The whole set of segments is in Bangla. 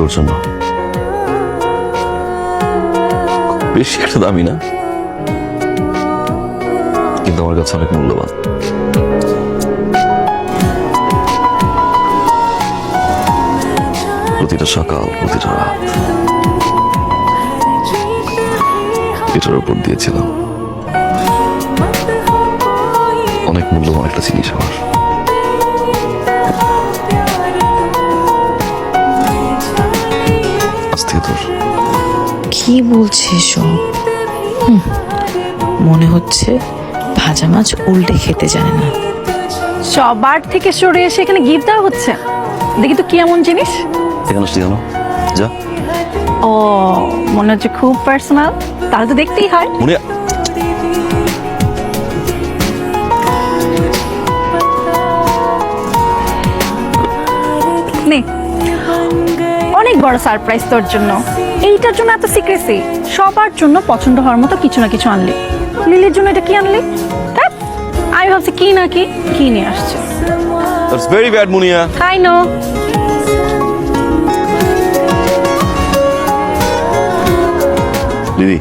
তোর জন্য। বেশি একটা দামি না, কিন্তু আমার কাছে অনেক মূল্যবান। প্রতিটা সকাল, প্রতিটা রাত এটার উপর দিয়েছিলাম। অনেক মূল্যবান একটা জিনিস আমার। আজ থেকে তোর। কি বলছে সব? মনে হচ্ছে ভাজা মাছ উল্টে খেতে জানে না। সবার থেকে সরে এসে এখানে গিফট দেওয়া হচ্ছে, দেখি তো কি এমন জিনিস। এখানে আসছি কেন? যা। ও মনে হচ্ছে খুব পার্সোনাল, তাহলে তো দেখতেই হয়। মুনিয়া, নে, অনেক বড় সারপ্রাইজ তোর জন্য। এইটার জন্য এত সিক্রেসি? সবার জন্য পছন্দ হওয়ার মতো কিছু না কিছু আনলি। লিলির জন্য এটা কি আনলি? আমি ভাবছি কি না কি নিয়ে আসছে। That's very bad Munia. I know. দিদি,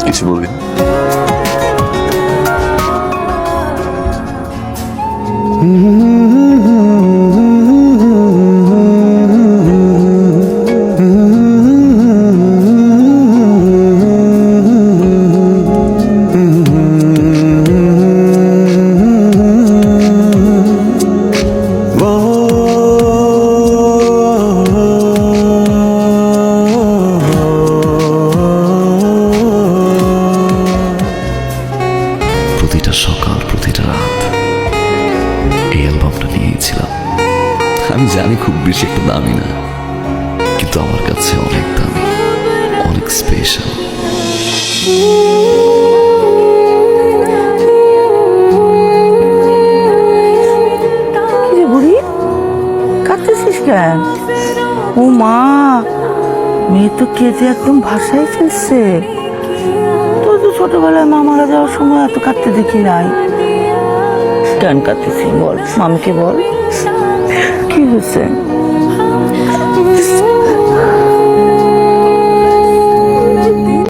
কিছু বলবি? প্রতিটা সকাল, প্রতিটা রাত এই অ্যালবামটা নিয়েছিলাম। আমি জানি খুব বেশি একটা দামি না, কিন্তু আমার কাছে অনেক দামি, অনেক স্পেশাল। বুড়ি কাঁদতেছিস কেন? ও মা, মেয়ে তো কেঁদে একদম ভাষায় ফেলছে। তোর তো ছোটবেলায় মা মারা যাওয়ার সময় এত কাঁদতে দেখি নাই। কেন কাঁদতেছিস বল, মামিকে বল কি হয়েছে?